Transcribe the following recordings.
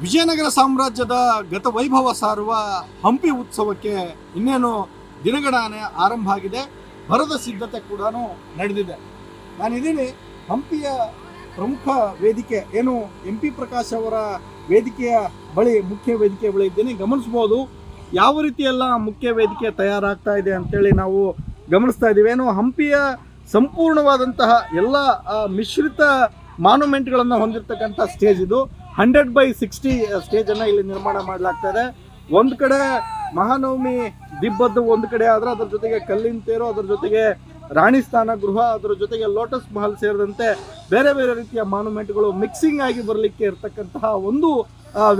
ವಿಜಯನಗರ ಸಾಮ್ರಾಜ್ಯದ ಗತ ವೈಭವ ಸಾರುವ ಹಂಪಿ ಉತ್ಸವಕ್ಕೆ ಇನ್ನೇನು ದಿನಗಣನೆ ಆರಂಭ ಆಗಿದೆ. ಭರದ ಸಿದ್ಧತೆ ಕೂಡ ನಡೆದಿದೆ. ನಾನಿದ್ದೀನಿ ಹಂಪಿಯ ಪ್ರಮುಖ ವೇದಿಕೆ ಏನು MP ಪ್ರಕಾಶ್ ಅವರ ವೇದಿಕೆಯ ಬಳಿ, ಮುಖ್ಯ ವೇದಿಕೆಯ ಬಳಿ ಇದ್ದೀನಿ. ಗಮನಿಸ್ಬೋದು ಯಾವ ರೀತಿಯೆಲ್ಲ ಮುಖ್ಯ ವೇದಿಕೆ ತಯಾರಾಗ್ತಾ ಇದೆ ಅಂತೇಳಿ ನಾವು ಗಮನಿಸ್ತಾ ಇದ್ದೀವಿ. ಏನು ಹಂಪಿಯ ಸಂಪೂರ್ಣವಾದಂತಹ ಎಲ್ಲ ಮಿಶ್ರಿತ ಮಾನ್ಯುಮೆಂಟ್ಗಳನ್ನು ಹೊಂದಿರತಕ್ಕಂಥ ಸ್ಟೇಜ್ ಇದು. 100/60 ಸ್ಟೇಜನ್ನು ಇಲ್ಲಿ ನಿರ್ಮಾಣ ಮಾಡಲಾಗ್ತಾ ಇದೆ. ಒಂದು ಕಡೆ ಮಹಾನವಮಿ ದಿಬ್ಬದ್ದು ಒಂದು ಕಡೆ ಆದರೆ ಅದರ ಜೊತೆಗೆ ಕಲ್ಲಿನ ತೇರು, ಅದರ ಜೊತೆಗೆ ರಾಣಿ ಸ್ನಾನ ಗೃಹ, ಅದರ ಜೊತೆಗೆ ಲೋಟಸ್ ಮಹಲ್ ಸೇರಿದಂತೆ ಬೇರೆ ಬೇರೆ ರೀತಿಯ ಮಾನ್ಯುಮೆಂಟ್ಗಳು ಮಿಕ್ಸಿಂಗ್ ಆಗಿ ಬರಲಿಕ್ಕೆ ಇರತಕ್ಕಂತಹ ಒಂದು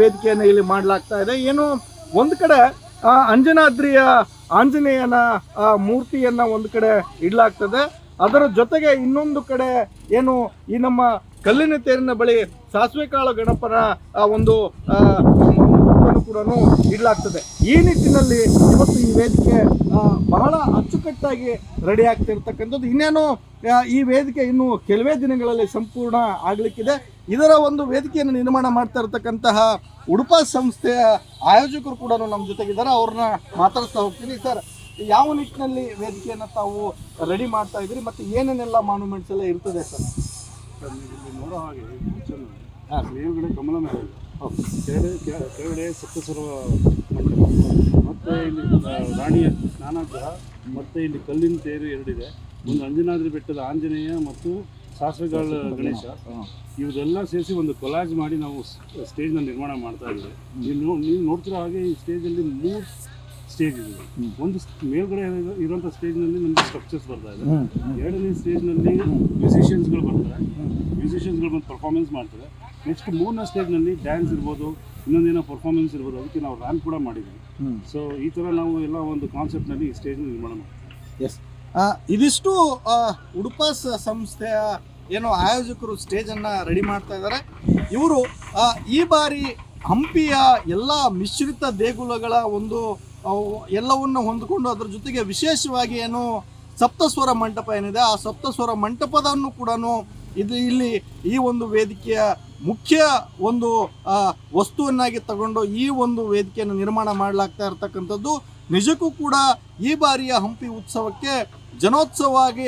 ವೇದಿಕೆಯನ್ನು ಇಲ್ಲಿ ಮಾಡಲಾಗ್ತಾ ಇದೆ. ಏನು ಒಂದು ಕಡೆ ಅಂಜನಾದ್ರಿಯ ಆಂಜನೇಯನ ಮೂರ್ತಿಯನ್ನು ಒಂದು ಕಡೆ ಇಡಲಾಗ್ತದೆ. ಅದರ ಜೊತೆಗೆ ಇನ್ನೊಂದು ಕಡೆ ಏನು ಈ ನಮ್ಮ ಕಲ್ಲಿನ ತೇರಿನ ಬಳಿ ಸಾಸಿವೆ ಕಾಳು ಗಣಪನ ಒಂದು ಕೂಡ ಇಡಲಾಗ್ತದೆ. ಈ ನಿಟ್ಟಿನಲ್ಲಿ ಇವತ್ತು ಈ ವೇದಿಕೆ ಬಹಳ ಅಚ್ಚುಕಟ್ಟಾಗಿ ರೆಡಿ ಆಗ್ತಿರ್ತಕ್ಕಂಥದ್ದು. ಇನ್ನೇನು ಈ ವೇದಿಕೆ ಇನ್ನು ಕೆಲವೇ ದಿನಗಳಲ್ಲಿ ಸಂಪೂರ್ಣ ಆಗಲಿಕ್ಕಿದೆ. ಇದರ ಒಂದು ವೇದಿಕೆಯನ್ನು ನಿರ್ಮಾಣ ಮಾಡ್ತಾ ಇರತಕ್ಕಂತಹ ಉಡುಪ ಸಂಸ್ಥೆಯ ಆಯೋಜಕರು ಕೂಡ ನಮ್ಮ ಜೊತೆಗಿದ್ದಾರೆ. ಅವ್ರನ್ನ ಮಾತಾಡಿಸ್ತಾ ಹೋಗ್ತೀನಿ. ಸರ್, ಯಾವ ನಿಟ್ಟಿನಲ್ಲಿ ವೇದಿಕೆಯನ್ನು ತಾವು ರೆಡಿ ಮಾಡ್ತಾ ಇದ್ದೀರಿ ಮತ್ತು ಏನೇನೆಲ್ಲ ಮಾನ್ಯುಮೆಂಟ್ಸ್ ಎಲ್ಲ ಇರ್ತದೆ ಸರ್? ನೋಡೋ ಹಾಗೆ ಮೇಲ್ಗಡೆ ಕಮಲ ಮಹಲ್, ಕೆಳಗಡೆ ಸಪ್ತಸ್ವರ ಮಂಟಪ, ಮತ್ತು ಇಲ್ಲಿ ರಾಣಿಯ ಸ್ನಾನಗೃಹ, ಮತ್ತು ಇಲ್ಲಿ ಕಲ್ಲಿನ ತೇರು ಎರಡಿದೆ. ಒಂದು ಅಂಜನಾದ್ರಿ ಬೆಟ್ಟದ ಆಂಜನೇಯ ಮತ್ತು ಸಾಸಿವೆಗಾಳ ಗಣೇಶ, ಇವೆಲ್ಲ ಸೇರಿಸಿ ಒಂದು ಕೊಲಾಜ್ ಮಾಡಿ ನಾವು ಸ್ಟೇಜ್ನ ನಿರ್ಮಾಣ ಮಾಡ್ತಾ ಇದ್ದೀವಿ. ನೀವು ನೋಡ್ತಿರೋ ಹಾಗೆ ಈ ಸ್ಟೇಜಲ್ಲಿ 3 ಸ್ಟೇಜ್ ಇದೆ. ಒಂದು ಮೇಲ್ಗಡೆ ಇರುವಂಥ ಸ್ಟೇಜ್ನಲ್ಲಿ ನಮಗೆ ಸ್ಟ್ರಕ್ಚರ್ಸ್ ಬರ್ತಾ ಇದೆ. ಎರಡನೇ ಸ್ಟೇಜ್ನಲ್ಲಿ ಮ್ಯೂಸಿಷಿಯನ್ಸ್ಗಳು ಬರ್ತಾರೆ. ಮ್ಯೂಸಿಷಿಯನ್ಸ್ಗಳು ಬಂದು ಪರ್ಫಾರ್ಮೆನ್ಸ್ ಮಾಡ್ತಾರೆ. ನೆಕ್ಸ್ಟ್ 3ನೇ ಸ್ಟೇಜ್ನಲ್ಲಿ ಡ್ಯಾನ್ಸ್ ಇರ್ಬೋದು, ಇನ್ನೊಂದೇನೋ ಪರ್ಫಾರ್ಮೆನ್ಸ್ ಇರ್ಬೋದು. ಅದಕ್ಕೆ ನಾವು ರ್ಯಾಂಪ್ ಕೂಡ ಮಾಡಿದ್ದೀವಿ. ಸೊ ಈ ಥರ ನಾವು ಎಲ್ಲ ಒಂದು ಕಾನ್ಸೆಪ್ಟ್ನಲ್ಲಿ ಈ ಸ್ಟೇಜ್ನ ನಿರ್ಮಾಣ ಮಾಡ್ತೀವಿ. ಎಸ್, ಇದಿಷ್ಟು ಉಡುಪ ಸಂಸ್ಥೆಯ ಏನು ಆಯೋಜಕರು ಸ್ಟೇಜನ್ನು ರೆಡಿ ಮಾಡ್ತಾ ಇದ್ದಾರೆ. ಇವರು ಈ ಬಾರಿ ಹಂಪಿಯ ಎಲ್ಲ ಮಿಶ್ರಿತ ದೇಗುಲಗಳ ಒಂದು ಎಲ್ಲವನ್ನು ಹೊಂದಿಕೊಂಡು ಅದರ ಜೊತೆಗೆ ವಿಶೇಷವಾಗಿ ಏನು ಸಪ್ತಸ್ವರ ಮಂಟಪ ಏನಿದೆ, ಆ ಸಪ್ತಸ್ವರ ಮಂಟಪದನ್ನು ಕೂಡ ಇಲ್ಲಿ ಈ ಒಂದು ವೇದಿಕೆಯ ಮುಖ್ಯ ಒಂದು ವಸ್ತುವನ್ನಾಗಿ ತಗೊಂಡು ಈ ಒಂದು ವೇದಿಕೆಯನ್ನು ನಿರ್ಮಾಣ ಮಾಡಲಾಗ್ತಾ ಇರತಕ್ಕಂಥದ್ದು. ನಿಜಕ್ಕೂ ಕೂಡ ಈ ಬಾರಿಯ ಹಂಪಿ ಉತ್ಸವಕ್ಕೆ ಜನೋತ್ಸವವಾಗಿ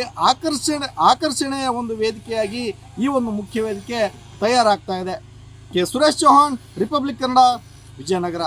ಆಕರ್ಷಣೆಯ ಒಂದು ವೇದಿಕೆಯಾಗಿ ಈ ಒಂದು ಮುಖ್ಯ ವೇದಿಕೆ ತಯಾರಾಗ್ತಾ ಇದೆ. K Suresh Chauhan, Republic Kannada, Vijayanagara.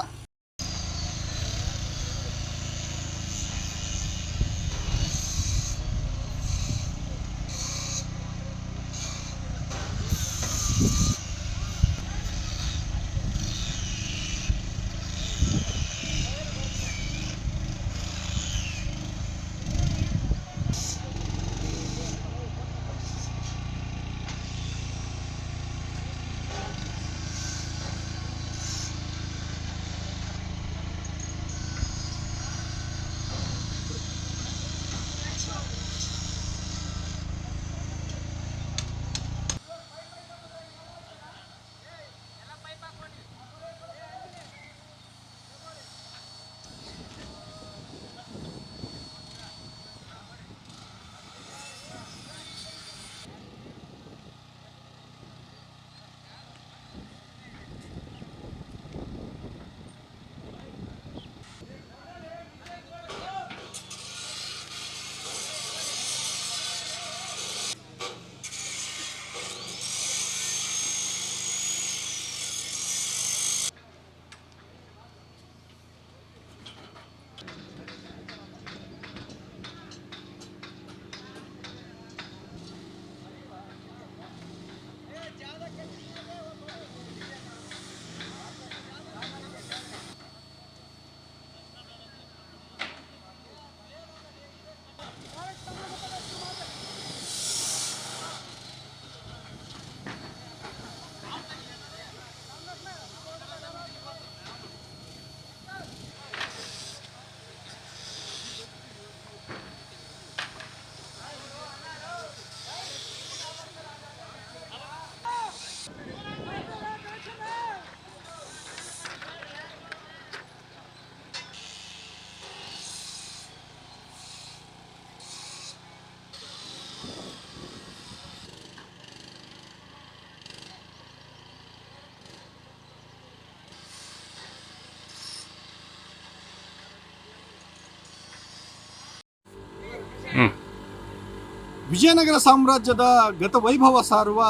ವಿಜಯನಗರ ಸಾಮ್ರಾಜ್ಯದ ಗತ ವೈಭವ ಸಾರುವ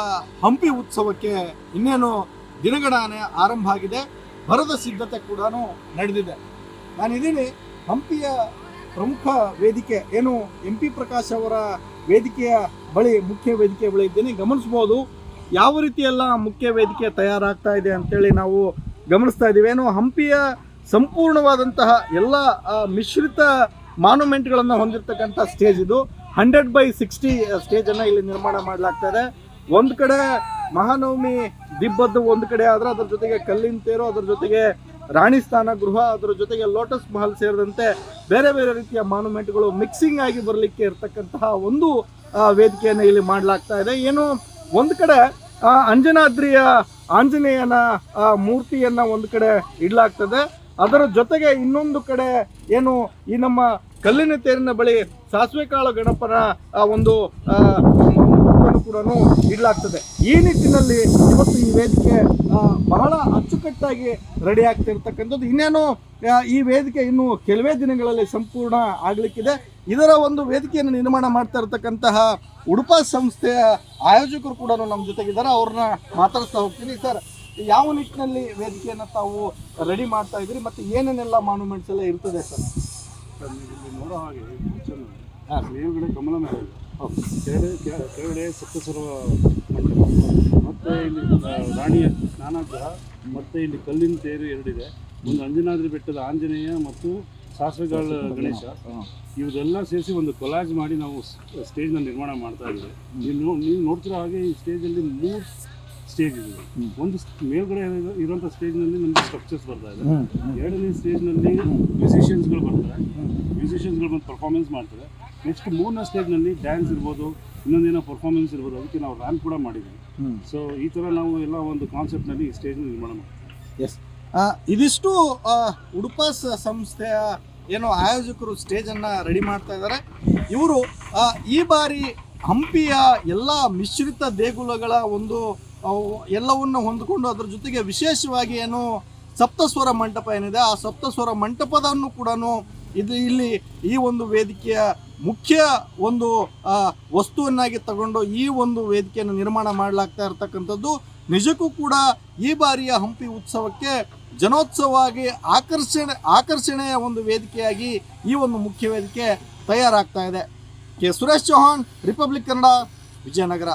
ಹಂಪಿ ಉತ್ಸವಕ್ಕೆ ಇನ್ನೇನು ದಿನಗಣನೆ ಆರಂಭ ಆಗಿದೆ. ಭರದ ಸಿದ್ಧತೆ ಕೂಡ ನಡೆದಿದೆ. ನಾನಿದ್ದೀನಿ ಹಂಪಿಯ ಪ್ರಮುಖ ವೇದಿಕೆ ಏನು MP ಪ್ರಕಾಶ್ ಅವರ ವೇದಿಕೆಯ ಬಳಿ, ಮುಖ್ಯ ವೇದಿಕೆ ಬಳಿ ಇದ್ದೀನಿ. ಗಮನಿಸ್ಬೋದು ಯಾವ ರೀತಿಯೆಲ್ಲ ಮುಖ್ಯ ವೇದಿಕೆ ತಯಾರಾಗ್ತಾ ಇದೆ ಅಂತೇಳಿ ನಾವು ಗಮನಿಸ್ತಾ ಇದ್ದೀವಿ. ಏನು ಹಂಪಿಯ ಸಂಪೂರ್ಣವಾದಂತಹ ಎಲ್ಲ ಮಿಶ್ರಿತ ಮಾನ್ಯುಮೆಂಟ್ಗಳನ್ನು ಹೊಂದಿರತಕ್ಕಂಥ ಸ್ಟೇಜ್ ಇದು. 100/60 ಸ್ಟೇಜನ್ನು ಇಲ್ಲಿ ನಿರ್ಮಾಣ ಮಾಡಲಾಗ್ತಾ ಇದೆ. ಒಂದು ಕಡೆ ಮಹಾನವಮಿ ದಿಬ್ಬದ್ದು ಒಂದು ಕಡೆ ಆದರೆ ಅದರ ಜೊತೆಗೆ ಕಲ್ಲಿನ ತೇರು, ಅದರ ಜೊತೆಗೆ ರಾಣಿ ಸ್ನಾನ ಗೃಹ, ಅದರ ಜೊತೆಗೆ ಲೋಟಸ್ ಮಹಲ್ ಸೇರಿದಂತೆ ಬೇರೆ ಬೇರೆ ರೀತಿಯ ಮಾನ್ಯುಮೆಂಟ್ಗಳು ಮಿಕ್ಸಿಂಗ್ ಆಗಿ ಬರಲಿಕ್ಕೆ ಇರತಕ್ಕಂತಹ ಒಂದು ವೇದಿಕೆಯನ್ನು ಇಲ್ಲಿ ಮಾಡಲಾಗ್ತಾ ಇದೆ. ಏನು ಒಂದು ಕಡೆ ಅಂಜನಾದ್ರಿಯ ಆಂಜನೇಯನ ಮೂರ್ತಿಯನ್ನು ಒಂದು ಕಡೆ ಇಡಲಾಗ್ತದೆ. ಅದರ ಜೊತೆಗೆ ಇನ್ನೊಂದು ಕಡೆ ಏನು ಈ ನಮ್ಮ ಕಲ್ಲಿನ ತೇರಿನ ಬಳಿ ಸಾಸಿವೆ ಕಾಳು ಗಣಪನ ಒಂದು ಮೂರ್ತಿಯನ್ನು ಕೂಡ ಇಡಲಾಗ್ತದೆ. ಈ ನಿಟ್ಟಿನಲ್ಲಿ ಇವತ್ತು ಈ ವೇದಿಕೆ ಬಹಳ ಅಚ್ಚುಕಟ್ಟಾಗಿ ರೆಡಿ ಆಗ್ತಿರ್ತಕ್ಕಂಥದ್ದು. ಇನ್ನೇನು ಈ ವೇದಿಕೆ ಇನ್ನು ಕೆಲವೇ ದಿನಗಳಲ್ಲಿ ಸಂಪೂರ್ಣ ಆಗಲಿಕ್ಕಿದೆ. ಇದರ ಒಂದು ವೇದಿಕೆಯನ್ನು ನಿರ್ಮಾಣ ಮಾಡ್ತಾ ಇರತಕ್ಕಂತಹ ಉಡುಪ ಸಂಸ್ಥೆಯ ಆಯೋಜಕರು ಕೂಡ ನಮ್ಮ ಜೊತೆಗಿದ್ದಾರೆ. ಅವ್ರನ್ನ ಮಾತಾಡ್ತಾ ಹೋಗ್ತೀನಿ. ಸರ್, ಯಾವ ನಿಟ್ಟಿನಲ್ಲಿ ವೇದಿಕೆಯನ್ನು ತಾವು ರೆಡಿ ಮಾಡ್ತಾ ಇದ್ರಿ ಮತ್ತು ಏನೇನೆಲ್ಲ ಮಾನ್ಯುಮೆಂಟ್ಸ್ ಎಲ್ಲ ಇರ್ತದೆ ಸರ್? ಇಲ್ಲಿ ನೋಡೋ ಹಾಗೆ ಮೇಲ್ಗಡೆ ಕಮಲ ಮಹಲ್, ಕೆಳಗಡೆ ಸಪ್ತಸ್ವರ ಮಂಟಪ, ಮತ್ತು ಇಲ್ಲಿ ರಾಣಿಯ ಸ್ನಾನಗೃಹ, ಮತ್ತು ಇಲ್ಲಿ ಕಲ್ಲಿನ ತೇರು ಎರಡಿದೆ. ಒಂದು ಅಂಜನಾದ್ರಿ ಬೆಟ್ಟದ ಆಂಜನೇಯ ಮತ್ತು ಸಾಸಿವೆಗಾಳ ಗಣೇಶ, ಇವೆಲ್ಲ ಸೇರಿಸಿ ಒಂದು ಕೊಲಾಜ್ ಮಾಡಿ ನಾವು ಸ್ಟೇಜ್ನ ನಿರ್ಮಾಣ ಮಾಡ್ತಾ ಇದ್ದೀವಿ. ನೀವು ನೋಡ್ತಿರೋ ಹಾಗೆ ಈ ಸ್ಟೇಜಲ್ಲಿ 3 ಸ್ಟೇಜ್ ಇದೆ. ಒಂದು ಮೇಲ್ಗಡೆ ಇರುವಂಥ ಸ್ಟೇಜ್ನಲ್ಲಿ ನಮಗೆ ಸ್ಟ್ರಕ್ಚರ್ಸ್ ಬರ್ತಾ ಇದೆ. ಎರಡನೇ ಸ್ಟೇಜ್ನಲ್ಲಿ ಮ್ಯೂಸಿಷಿಯನ್ಸ್ಗಳು ಬರ್ತಾರೆ. ಮ್ಯೂಸಿಷಿಯನ್ಸ್ಗಳು ಬಂದು ಪರ್ಫಾರ್ಮೆನ್ಸ್ ಮಾಡ್ತಾರೆ. ನೆಕ್ಸ್ಟ್ 3ನೇ ಸ್ಟೇಜ್ನಲ್ಲಿ ಡ್ಯಾನ್ಸ್ ಇರ್ಬೋದು, ಇನ್ನೊಂದೇನೋ ಪರ್ಫಾರ್ಮೆನ್ಸ್ ಇರ್ಬೋದು. ಅದಕ್ಕೆ ನಾವು ರ್ಯಾಂಪ್ ಕೂಡ ಮಾಡಿದ್ದೀವಿ. ಸೊ ಈ ಥರ ನಾವು ಎಲ್ಲ ಒಂದು ಕಾನ್ಸೆಪ್ಟ್ನಲ್ಲಿ ಈ ಸ್ಟೇಜ್ನ ನಿರ್ಮಾಣ ಮಾಡ್ತೀವಿ. ಎಸ್, ಇದಿಷ್ಟು ಉಡುಪ ಸಂಸ್ಥೆಯ ಏನು ಆಯೋಜಕರು ಸ್ಟೇಜನ್ನು ರೆಡಿ ಮಾಡ್ತಾ ಇದ್ದಾರೆ. ಇವರು ಈ ಬಾರಿ ಹಂಪಿಯ ಎಲ್ಲ ಮಿಶ್ರಿತ ದೇಗುಲಗಳ ಒಂದು ಎಲ್ಲವನ್ನು ಹೊಂದಿಕೊಂಡು ಅದರ ಜೊತೆಗೆ ವಿಶೇಷವಾಗಿ ಏನು ಸಪ್ತಸ್ವರ ಮಂಟಪ ಏನಿದೆ, ಆ ಸಪ್ತಸ್ವರ ಮಂಟಪದನ್ನು ಕೂಡ ಇಲ್ಲಿ ಈ ಒಂದು ವೇದಿಕೆಯ ಮುಖ್ಯ ಒಂದು ವಸ್ತುವನ್ನಾಗಿ ತಗೊಂಡು ಈ ಒಂದು ವೇದಿಕೆಯನ್ನು ನಿರ್ಮಾಣ ಮಾಡಲಾಗ್ತಾ ಇರತಕ್ಕಂಥದ್ದು. ನಿಜಕ್ಕೂ ಕೂಡ ಈ ಬಾರಿಯ ಹಂಪಿ ಉತ್ಸವಕ್ಕೆ ಜನೋತ್ಸವವಾಗಿ ಆಕರ್ಷಣೆಯ ಒಂದು ವೇದಿಕೆಯಾಗಿ ಈ ಒಂದು ಮುಖ್ಯ ವೇದಿಕೆ ತಯಾರಾಗ್ತಾ ಇದೆ. ಕೆ. ಸುರೇಶ್ ಚೌಹಾಣ್, ರಿಪಬ್ಲಿಕ್ ಕನ್ನಡ, ವಿಜಯನಗರ.